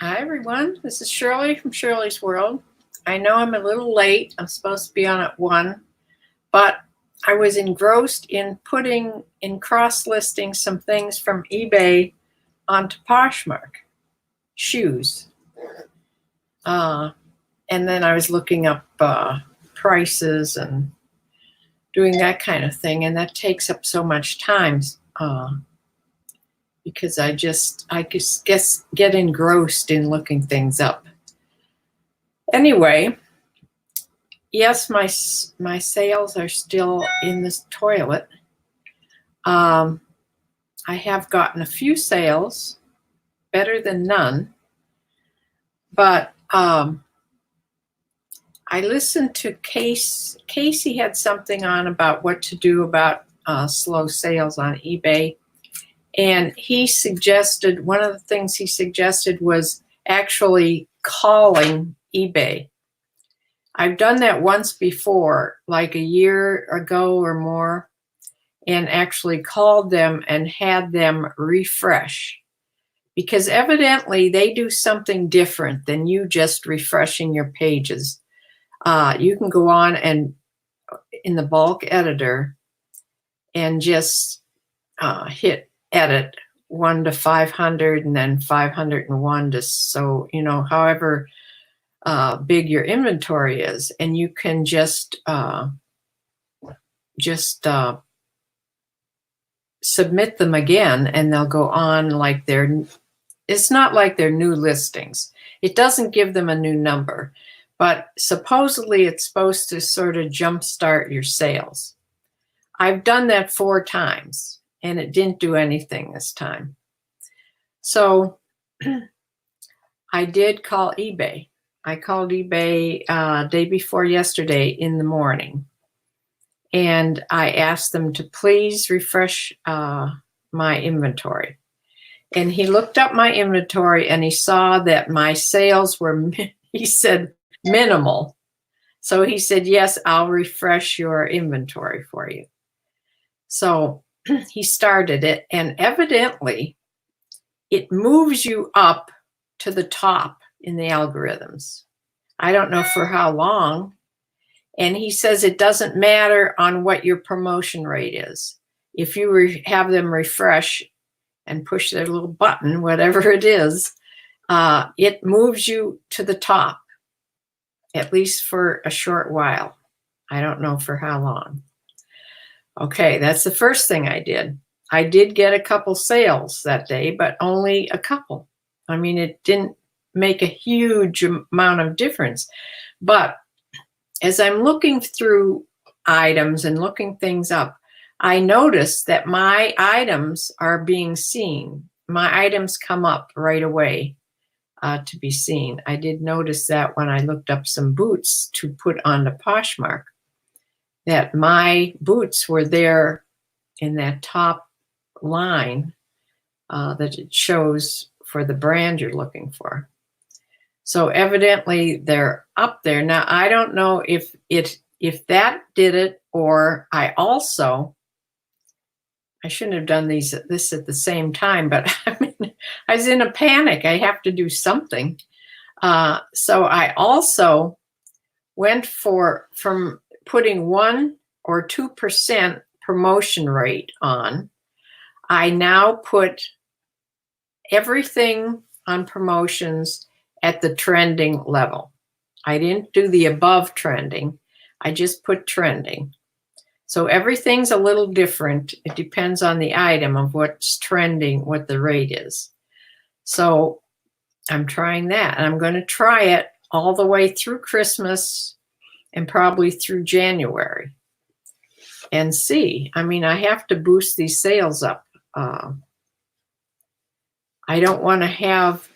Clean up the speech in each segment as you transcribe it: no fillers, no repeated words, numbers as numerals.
Hi, everyone. This is Shirley from Shirley's World. I know I'm a little late. I'm supposed to be on at 1, but I was engrossed in putting in cross-listing some things from eBay onto Poshmark, shoes. And then I was looking up prices and doing that kind of thing, and that takes up so much time because I just get engrossed in looking things up. Anyway, yes, my sales are still in this toilet. I have gotten a few sales, better than none, but I listened to Casey had something on about what to do about slow sales on eBay. And he suggested, one of the things he suggested was actually calling eBay. I've done that once before, like a year ago or more, and actually called them and had them refresh. Because evidently they do something different than you just refreshing your pages. You can go on and in the bulk editor and just hit edit 1 to 500 and then 501 to, so, however big your inventory is, and you can just submit them again, and they'll go on like it's not like they're new listings. It doesn't give them a new number, but supposedly it's supposed to sort of jumpstart your sales. I've done that 4 times and it didn't do anything this time. So I did call eBay. I called eBay day before yesterday in the morning, and I asked them to please refresh my inventory. And he looked up my inventory and he saw that my sales were, he said, minimal. So he said, yes, I'll refresh your inventory for you. So he started it, and evidently it moves you up to the top in the algorithms. I don't know for how long. And he says it doesn't matter on what your promotion rate is. If you have them refresh and push their little button, whatever it is, it moves you to the top, at least for a short while. I don't know for how long. Okay, that's the first thing I did. I did get a couple sales that day, but only a couple. I mean, it didn't make a huge amount of difference. But as I'm looking through items and looking things up, I noticed that my items are being seen. My items come up right away to be seen. I did notice that when I looked up some boots to put on the Poshmark, that my boots were there in that top line that it shows for the brand you're looking for. So evidently they're up there. Now, I don't know if that did it, or I shouldn't have done this at the same time, but I mean, I was in a panic. I have to do something. So I also went from putting 1 or 2% promotion rate on. I now put everything on promotions at the trending level. I didn't do the above trending. I just put trending. So everything's a little different. It depends on the item of what's trending, what the rate is. So I'm trying that. And I'm going to try it all the way through Christmas and probably through January and see. I mean, I have to boost these sales up. I don't want to have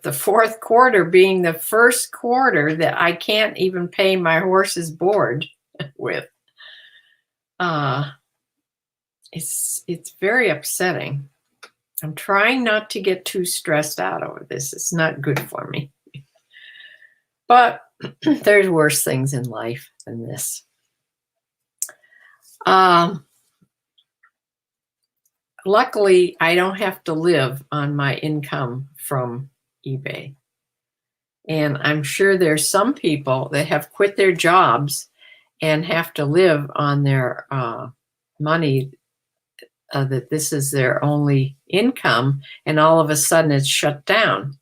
the fourth quarter being the first quarter that I can't even pay my horse's board with. It's very upsetting. I'm trying not to get too stressed out over this. It's not good for me. But there's worse things in life than this. Luckily, I don't have to live on my income from eBay. And I'm sure there's some people that have quit their jobs and have to live on their money, that this is their only income, and all of a sudden it's shut down.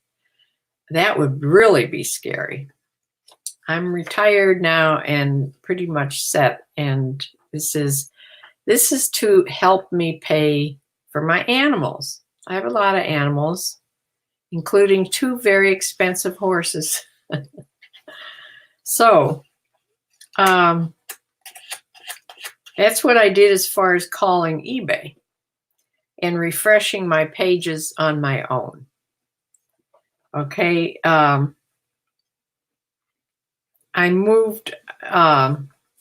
That would really be scary. I'm retired now and pretty much set, and this is to help me pay for my animals. I have a lot of animals, including 2 very expensive horses. So that's what I did as far as calling eBay and refreshing my pages on my own. Okay. I moved, I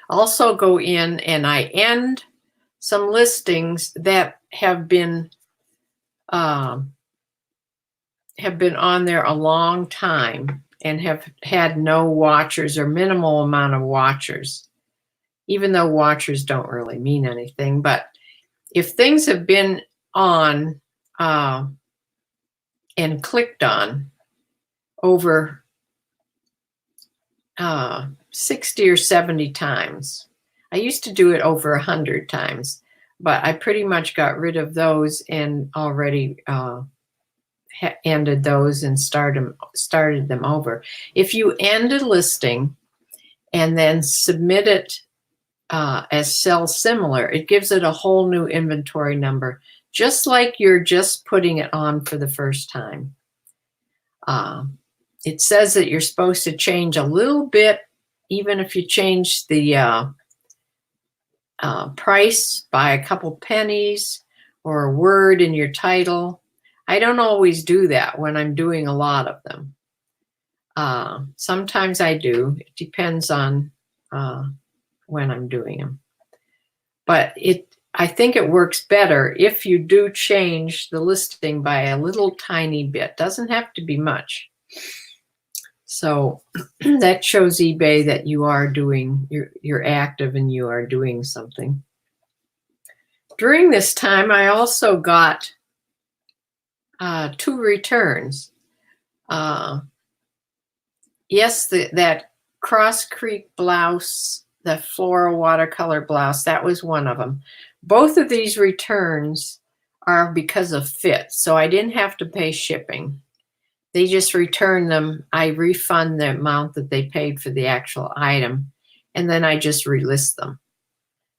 also go in and I end some listings that have been on there a long time and have had no watchers or minimal amount of watchers, even though watchers don't really mean anything. But if things have been on and clicked on over 60 or 70 times, I used to do it over 100 times, but I pretty much got rid of those and already ended those and started them over. If you end a listing and then submit it as sell similar, it gives it a whole new inventory number, just like you're just putting it on for the first time. It says that you're supposed to change a little bit, even if you change the price by a couple pennies or a word in your title. I don't always do that when I'm doing a lot of them. Sometimes I do. It depends on when I'm doing them. But I think it works better if you do change the listing by a little tiny bit. Doesn't have to be much. So that shows eBay that you are doing, you're active and you are doing something. During this time, I also got 2 returns. Yes, that Cross Creek blouse, the floral watercolor blouse, that was one of them. Both of these returns are because of fit, so I didn't have to pay shipping. They just return them. I refund the amount that they paid for the actual item, and then I just relist them.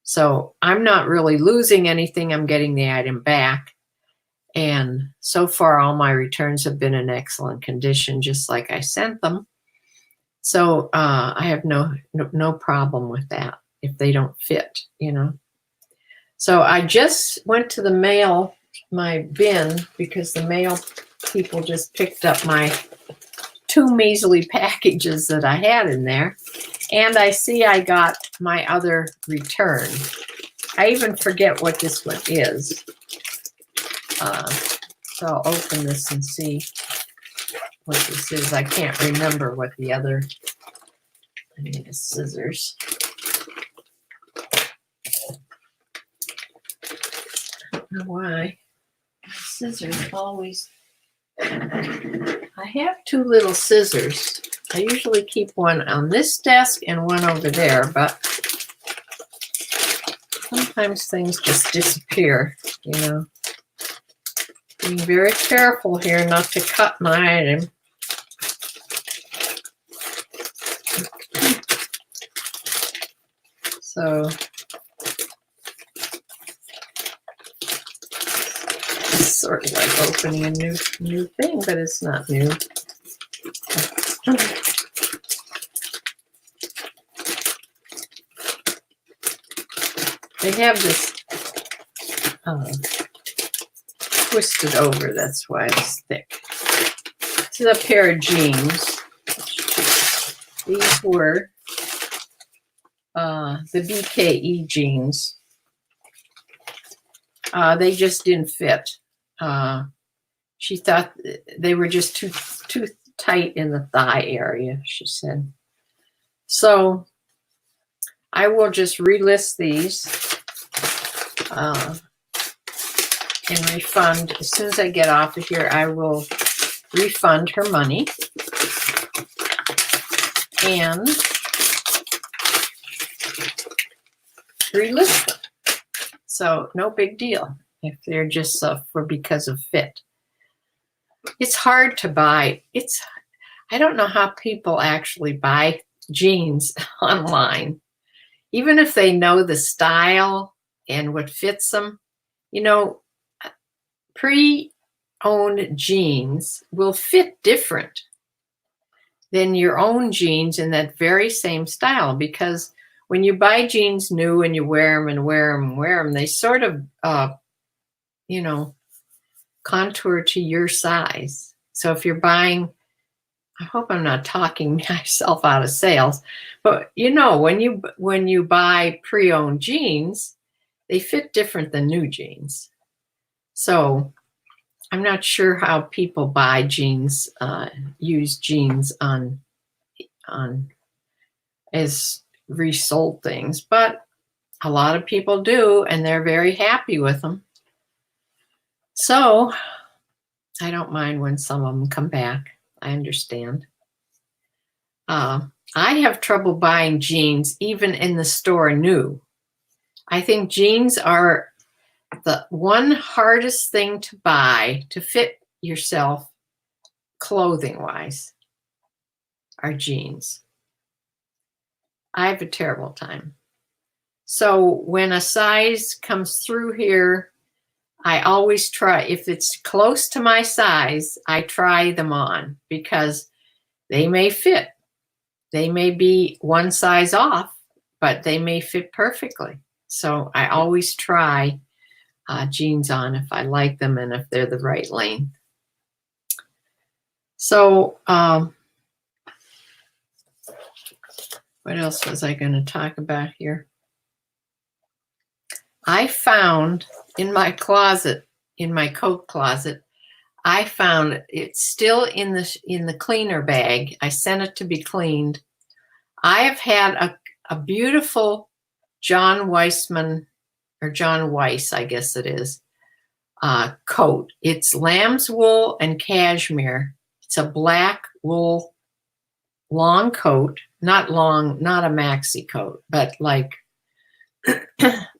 So I'm not really losing anything. I'm getting the item back. And so far, all my returns have been in excellent condition, just like I sent them. So I have no problem with that if they don't fit, you know. So I just went to the mail, my bin, because the mail people just picked up my 2 measly packages that I had in there. And I see I got my other return. I even forget what this one is. So I'll open this and see what this is. I can't remember what the other, I need scissors. I don't know why. Scissors always, I have 2 little scissors. I usually keep one on this desk and one over there, but sometimes things just disappear, you know. Being very careful here not to cut my item. So it's sort of like opening a new thing, but it's not new. They have this twisted over, that's why it's thick. This is a pair of jeans. These were the BKE jeans. They just didn't fit. She thought they were just too tight in the thigh area, she said. So I will just relist these. and refund. As soon as I get off of here, I will refund her money and relist them. So no big deal if they're just because of fit. It's hard to buy. I don't know how people actually buy jeans online. Even if they know the style and what fits them, you know, pre-owned jeans will fit different than your own jeans in that very same style, because when you buy jeans new and you wear them and wear them and wear them, they sort of, contour to your size. So if you're buying, I hope I'm not talking myself out of sales, but when you buy pre-owned jeans, they fit different than new jeans. So I'm not sure how people buy jeans, use jeans on as resold things, but a lot of people do, and they're very happy with them. So I don't mind when some of them come back. I understand. I have trouble buying jeans even in the store new. I think jeans are the one hardest thing to buy to fit yourself clothing-wise are jeans. I have a terrible time. So when a size comes through here, I always try, if it's close to my size, I try them on because they may fit. They may be one size off, but they may fit perfectly. So I always try jeans on if I like them and if they're the right length. So what else was I going to talk about here? I found in my closet, in my coat closet, I found it's still in the cleaner bag. I sent it to be cleaned. I have had a beautiful John Weissman, or John Weiss, I guess it is, coat. It's lamb's wool and cashmere. It's a black wool long coat, not long, not a maxi coat, but like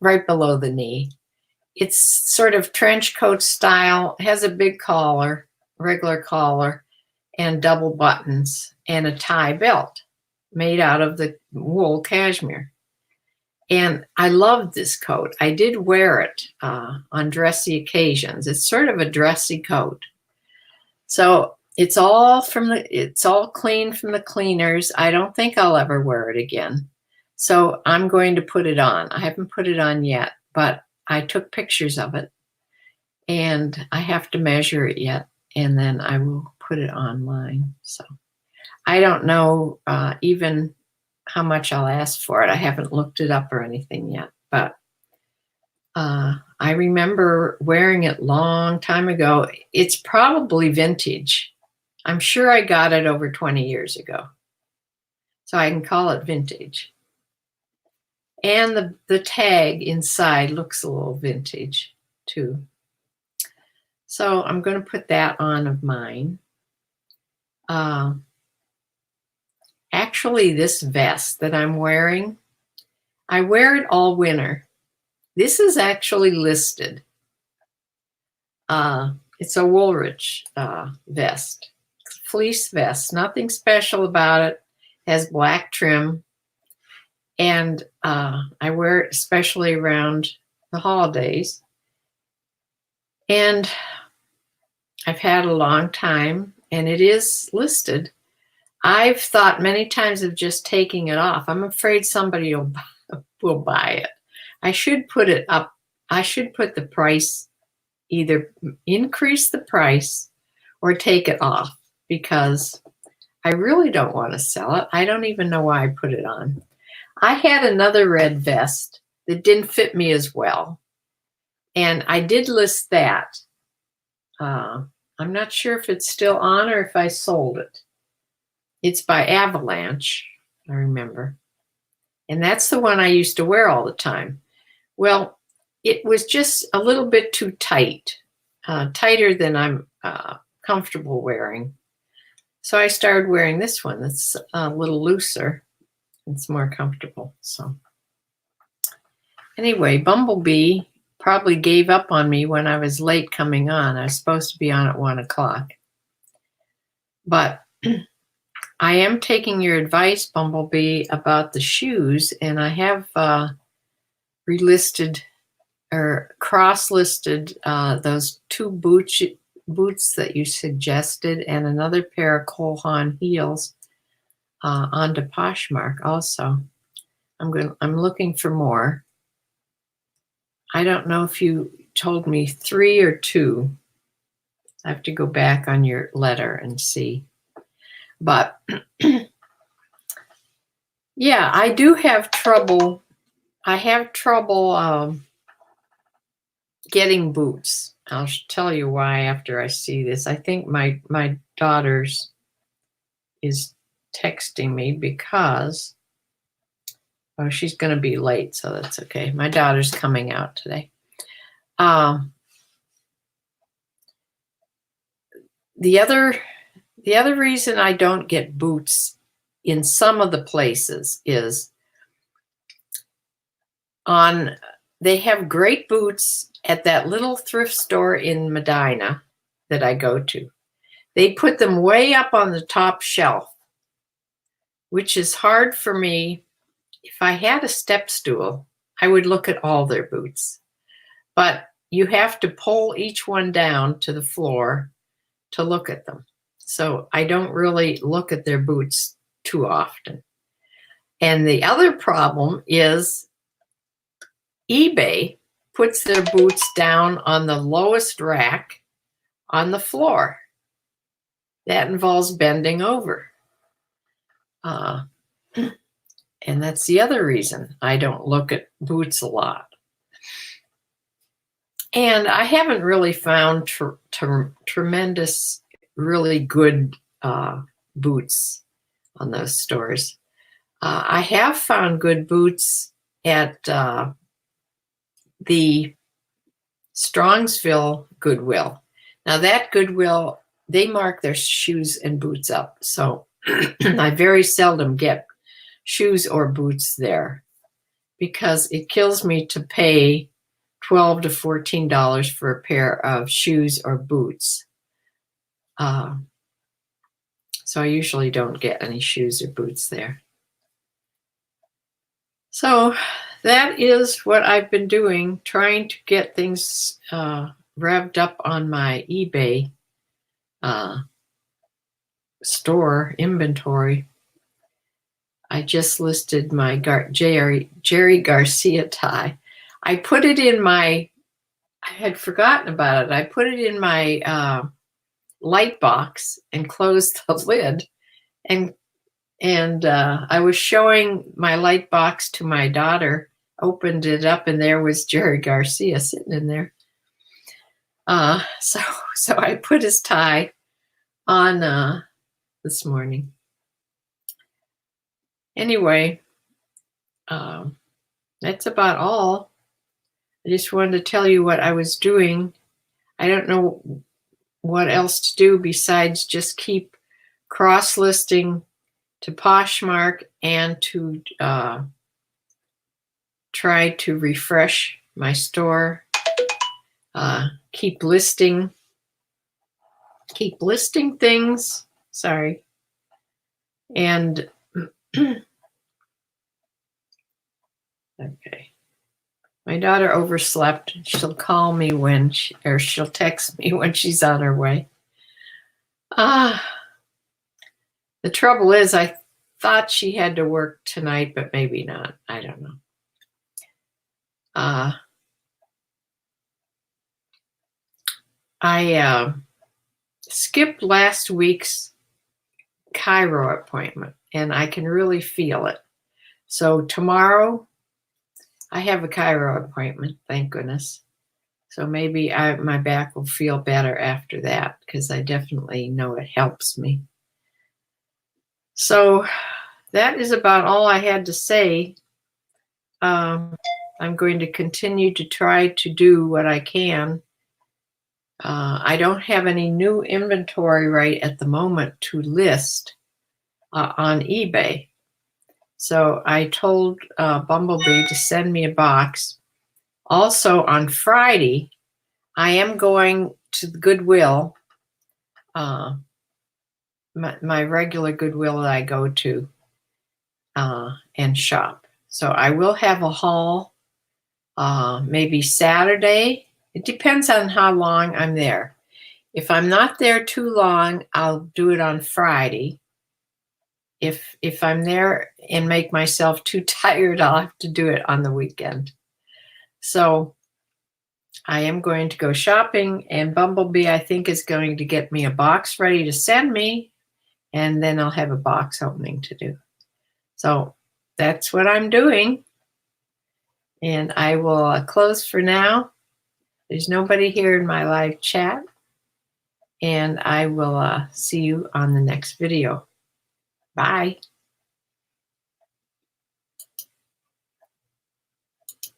right below the knee. It's sort of trench coat style, has a big collar, regular collar, and double buttons, and a tie belt made out of the wool cashmere. And I loved this coat. I did wear it on dressy occasions. It's sort of a dressy coat. So it's all clean from the cleaners. I don't think I'll ever wear it again. So I'm going to put it on. I haven't put it on yet, but I took pictures of it and I have to measure it yet, and then I will put it online. So I don't know even how much I'll ask for it. I haven't looked it up or anything yet, but I remember wearing it long time ago. It's probably vintage. I'm sure I got it over 20 years ago, so I can call it vintage. And the tag inside looks a little vintage too. So I'm going to put that on of mine. Actually, this vest that I'm wearing, I wear it all winter. This is actually listed. It's a Woolrich vest, fleece vest, nothing special about it, has black trim. And I wear it especially around the holidays. And I've had a long time, and it is listed. I've thought many times of just taking it off. I'm afraid somebody will buy it. I should put it up. I should put the price, either increase the price or take it off, because I really don't want to sell it. I don't even know why I put it on. I had another red vest that didn't fit me as well, and I did list that. I'm not sure if it's still on or if I sold it. It's by Avalanche, I remember. And that's the one I used to wear all the time. Well, it was just a little bit too tight, tighter than I'm comfortable wearing. So I started wearing this one that's a little looser. It's more comfortable. So anyway, Bumblebee probably gave up on me when I was late coming on. I was supposed to be on at 1 o'clock. But I am taking your advice, Bumblebee, about the shoes, and I have relisted or cross-listed those 2 boots that you suggested and another pair of Cole Haan heels onto Poshmark also. I'm looking for more. I don't know if you told me 3 or 2. I have to go back on your letter and see. But yeah, I do have trouble. I have trouble getting boots. I'll tell you why after I see this. I think my daughter's is texting me because, oh, she's going to be late, so that's okay. My daughter's coming out today. The other reason I don't get boots in some of the places is they have great boots at that little thrift store in Medina that I go to. They put them way up on the top shelf, which is hard for me. If I had a step stool, I would look at all their boots. But you have to pull each one down to the floor to look at them. So I don't really look at their boots too often. And the other problem is eBay puts their boots down on the lowest rack on the floor. That involves bending over. And that's the other reason I don't look at boots a lot. And I haven't really found tremendous, really good boots on those stores. I have found good boots at the Strongsville Goodwill. Now that Goodwill, they mark their shoes and boots up. So I very seldom get shoes or boots there because it kills me to pay $12 to $14 for a pair of shoes or boots. So I usually don't get any shoes or boots there. So that is what I've been doing, trying to get things revved up on my eBay store inventory. I just listed my Jerry Garcia tie. I put it in I had forgotten about it. I put it in my light box and closed the lid. And I was showing my light box to my daughter, opened it up, and there was Jerry Garcia sitting in there. So I put his tie on this morning. Anyway, that's about all. I just wanted to tell you what I was doing. I don't know what else to do besides just keep cross-listing to Poshmark and to try to refresh my store. Keep listing things. Sorry. And okay. My daughter overslept. She'll call me or she'll text me when she's on her way. The trouble is, I thought she had to work tonight, but maybe not. I don't know. I skipped last week's chiro appointment, and I can really feel it. So tomorrow, I have a chiro appointment, thank goodness. So maybe my back will feel better after that, because I definitely know it helps me. So that is about all I had to say. I'm going to continue to try to do what I can. I don't have any new inventory right at the moment to list on eBay. So I told Bumblebee to send me a box. Also on Friday, I am going to the Goodwill, my regular Goodwill that I go to and shop. So I will have a haul maybe Saturday. It depends on how long I'm there. If I'm not there too long, I'll do it on Friday. If I'm there and make myself too tired, I'll have to do it on the weekend. So I am going to go shopping, and Bumblebee, I think, is going to get me a box ready to send me, and then I'll have a box opening to do. So that's what I'm doing. And I will close for now. There's nobody here in my live chat. And I will see you on the next video. Bye.